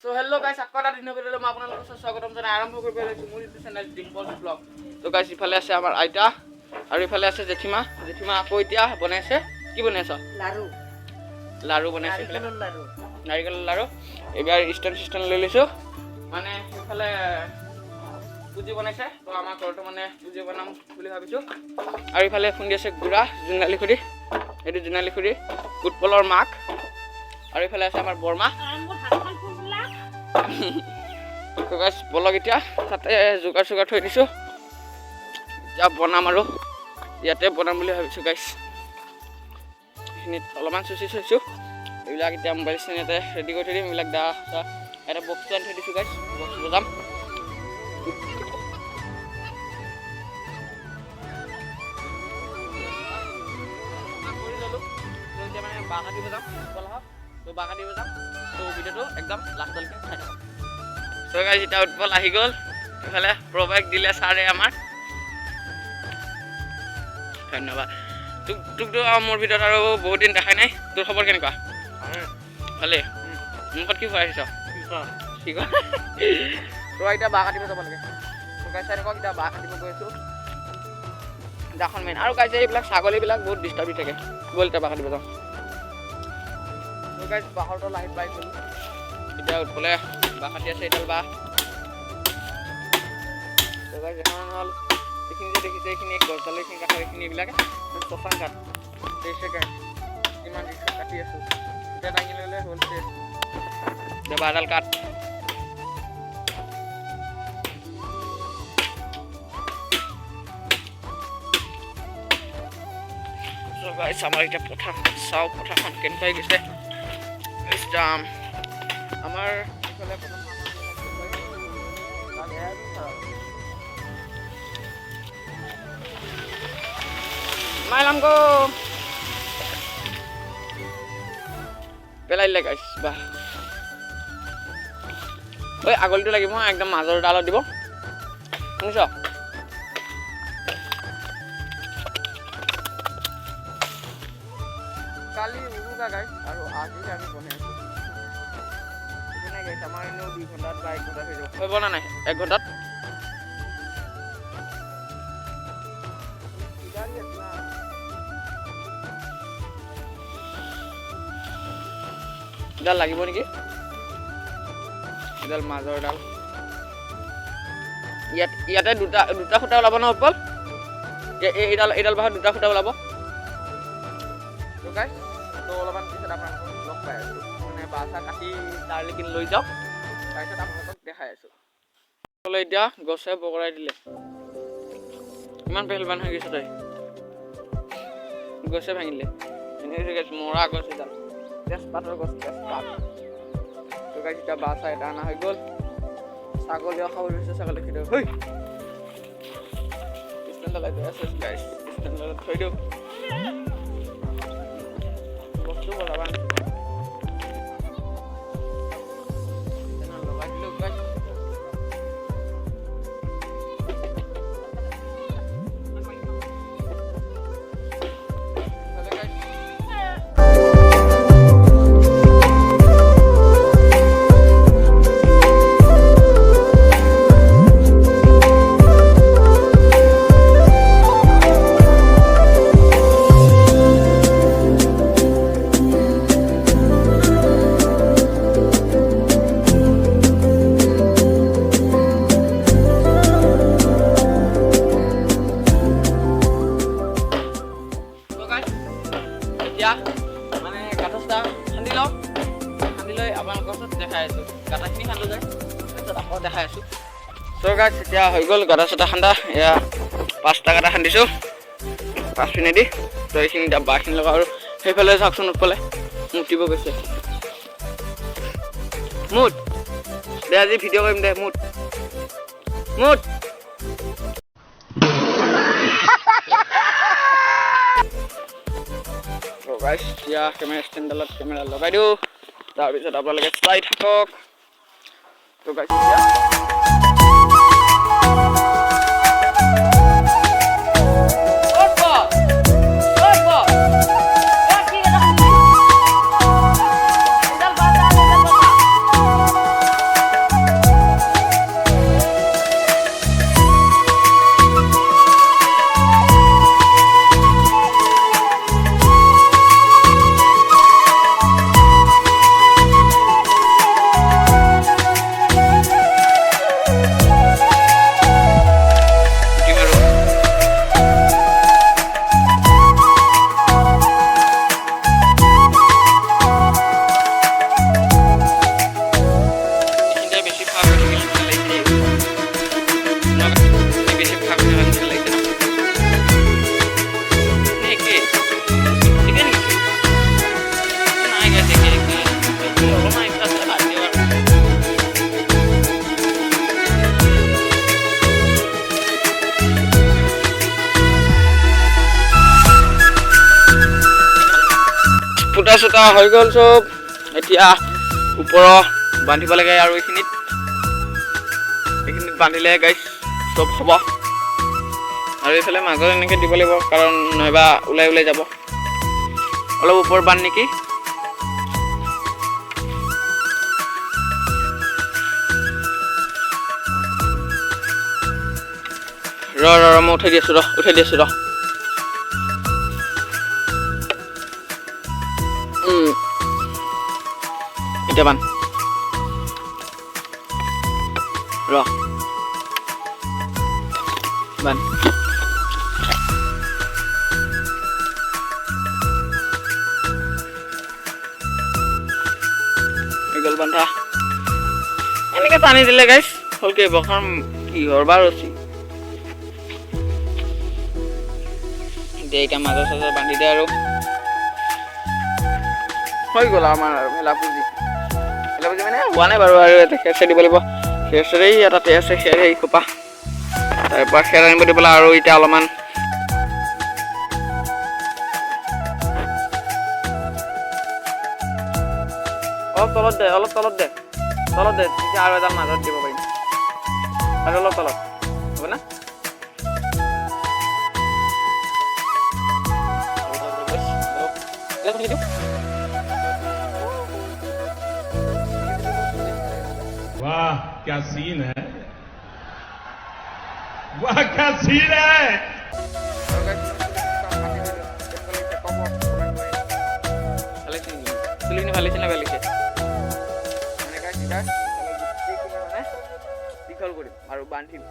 So hello guys, akko এটা দিনৰ ভিডিঅ'লৈ মই আপোনালোকক স্বাগতম জনাই আৰম্ভ কৰিব লৈছো মোৰ ইউটিউব চেনেল ডিম্পল ব্লগ। তো গাইস ইফালে আছে আমাৰ আইতা আৰু ইফালে আছে জেঠিমা। জেঠিমা আকৌ এতিয়া বনাইছে কি বনাইছ? লাৰু। লাৰু বনাইছে নাৰিকলৰ লাৰু। এবাৰ ষ্টেণ্ড লৈ লৈছো মানে ইফালে পুজি বনাইছে তো আমাৰ ঘৰটো মানে পুজি বনাম বুলি ভাবিছো। আৰু ইফালে খুন্দি আছে গুড়া জোনালী খুৰি, এইটো জোনালী খুৰি উৎপলৰ মাক। আৰু ইফালে আছে আমাৰ বৰমা। তো গাইস বলক এতিয়া তাতে যোগাৰ থৈ দিছো, এতিয়া বনাম আৰু ইয়াতে বনাম বুলি ভাবিছো গাইস। এইখিনিত অলপমান চুচি থৈছো, এইবিলাক এতিয়া মোবাইল স্টেণ্ডতে ৰেডি কৰি থৈ দিম। এইবিলাক দা এটা বক্সটো আনি থৈ দিছো গাইস, বক্স বজাম। বাঁকাটি বজাম তো বাঁকাটি বজাম তো ভিডিঅ'টো একদম লাষ্টলৈকে চাই থাকক। তো গাইস এতিয়া উৎপল আহি গ'ল, এইফালে প্ৰৱেশ দিলে ছাৰে আমাৰ, ধন্যবাদ। তোকতো মোৰ ভিডিঅ'ত আৰু বহুত দিন দেখাই নাই, তোৰ খবৰ কেনেকুৱা? ভালেই। মুখত কি খুৱাই আহিছ? কি কয় তো এতিয়া বাঁহ কাটিব যাব লাগে। তো গাইস চাই থাকক, এতিয়া বাঁহ কাটিব গৈ আছো দাখন মেইন। আৰু গাইস এইবিলাক ছাগলীবিলাক বহুত ডিষ্টাৰ্ব দি থাকে, ব'ল এতিয়া বাঁহ কাটিব যাওঁ। তো গাইস বাঁহৰটো লাহিত বাই গ'লো, এতিয়া উৎপলে বাঁহ কাটি আছে এডাল বাঁহ। তো গাইস এখন হ'ল এইখিনি যে দেখিছে এইখিনি গছডাল, এইখিনি কাঠৰ এইখিনি এইবিলাকে চফান কাঠ দেখিছে গাইস, কিমান কাটি আছো। এতিয়া দাঙি ল'লে হ'ল এতিয়া বাঁহডাল কাঠ। গাইস আমাৰ এতিয়া পথাৰখন চাওঁ, পথাৰখন কেনেকৈ গৈছে যাম। আমাৰ এইফালে মাইলাম গো পেলাই দিলে গাইস। বাহ ঐ আগলিটো লাগিব একদম মাজৰ ডালত দিব, শুনিছ? কালি উৰুকা গাইস আৰু আজি আমি বনাই আছো গাইস। আমাৰ এনেও 2 ঘণ্টাত বা 1 ঘণ্টাত হৈ যাব, হৈ বনা নাই 1 ঘণ্টাত। এডাল লাগিব নেকি, এডাল মাজৰ ডাল। ইয়াতে দুটা খুঁটা ওলাব ন উৎপল? এইডাল বাহত 2টা খুঁটা ওলাব। তো গাইস তো অলপমান পিছত আপোনালোকক লগ পাই আছো, মানে বাঁহ চাহ কাটি তাৰ লেকিন লৈ যাওক, তাৰপিছত আপোনালোকক দেখাই আছো। এতিয়া গছে বগৰাই দিলে, ইমান পেহলবান হৈ গৈছে তই, গছে ভাঙিলে। এনেকৈ মৰা গছ এডাল, তেজপাতৰ গছ, তেজপাত। তো গাইস এতিয়া বাঁহ চাহ এটা অনা হৈ গ'ল, ছাগলীও খাব ধৰিছে, ছাগলী খেদিও হৈ ষ্টেণ্ডডাল আছে গাইস, ষ্টেণ্ডডালত থৈ দিওঁ বস্তু বলাবান লগাই দিলো গাইস। মানে গাঁঠা খান্দি লওঁ, খান্দি লৈ আপোনালোকৰ ওচৰত দেখাই আছোঁ। গাঁঠাখিনি খান্দো যায়, তাৰপিছত আকৌ দেখাই আছোঁ। চ' গাইস এতিয়া হৈ গ'ল গাঁঠা চাঠা খান্দা। এয়া 5টা গাঁঠা খান্দিছোঁ 5 পিনেদি। তো এইখিনি এতিয়া বাঁহখিনি লগাওঁ আৰু সেইফালে চাওকচোন উৎপলে মুতিব গৈছে। মুঠ দে আজি ভিডিঅ' কৰিম দে, মুঠ মুঠ। গাইস এতিয়া কেমেৰা ষ্টেণ্ডডালত কেমেৰা লগাই দিওঁ, তাৰপিছত আপোনালোকে চাই থাকক। তো গাইস সূতা চূতা হৈ গ'ল চব। এতিয়া ওপৰ বান্ধিব লাগে আৰু এইখিনিত বান্ধিলে গাইছ চব হ'ব। আৰু এইফালে মাজত এনেকৈ দিব লাগিব, কাৰণ নহ'বা ওলাই ওলাই যাব। অলপ ওপৰত বান্ধ নেকি। ৰ মই উঠাই দি আছোঁ এতিয়া বান্ধ বান্ধ। গ'ল বান্ধা। এনেকৈ টানি দিলে গাইছ ভালকৈ বখাৰ কিহৰ বা ৰচি এতিয়া মাজৰ চাজৰ বান্ধি দিয়ে আৰু হৈ গ'ল আমাৰ ভেলা পুজি মানে হোৱা নাই বাৰু। আৰু এটা খেৰ চেৰ দিব লাগিব। খেৰ চেৰেই তাতে আছে, খেৰ সেই খোপা তাৰপৰা খেৰ আনিব দিব লাগে। আৰু এতিয়া অলপমান অলপ তলত দে তেতিয়া আৰু এডাল মাজত দিব পাৰিম। আৰু অলপ তলত হ'ব না। वाह क्या सीन है, वाह क्या सीन है। দীঘল কৰিম আৰু বান্ধিম।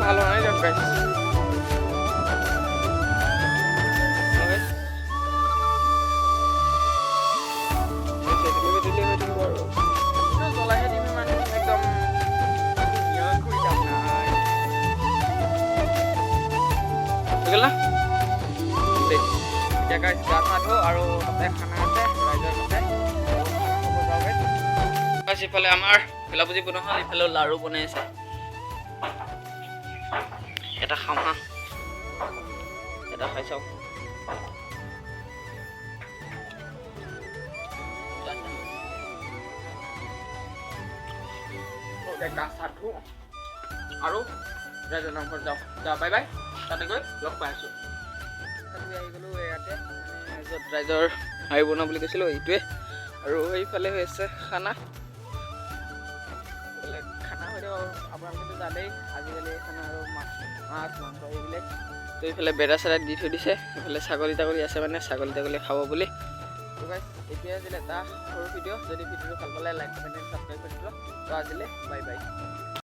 ভালো হয় না গাইস। ইফালে আমাৰ ভেলা পুজি বনোৱা হ'ল, ইফালে লাড়ু বনাই আছে। এটা খাম হা, এটা খাই চাওঁ। আৰু ৰাইজৰ নামঘৰত যাওঁ বাই বাই। তাতে গৈ লগ পাই আছোঁ। আহি গ'লোঁ ইয়াতে য'ত ৰাইজৰ হাঁহি বনোৱা বুলি কৈছিলোঁ এইটোৱে। আৰু সেইফালে হৈ আছে খানা। খানা হৈ যাব আপোনালোকেতো জানেই আজিকালি খানা আৰু মাছ মাংস এইবিলাক। তো এইফালে বেৰা চেৰা দি থৈ দিছে। এইফালে ছাগলী তাগলী আছে, মানে ছাগলী তাগলী খাব বুলি। তো গাইছ এতিয়া আছিলে এটা সৰু ভিডিঅ'। যদি ভিডিঅ'টো ভাল পালে লাইক কমেণ্ট ছাবস্ক্ৰাইব কৰি দিব। তো আজিলৈ বাই বাই।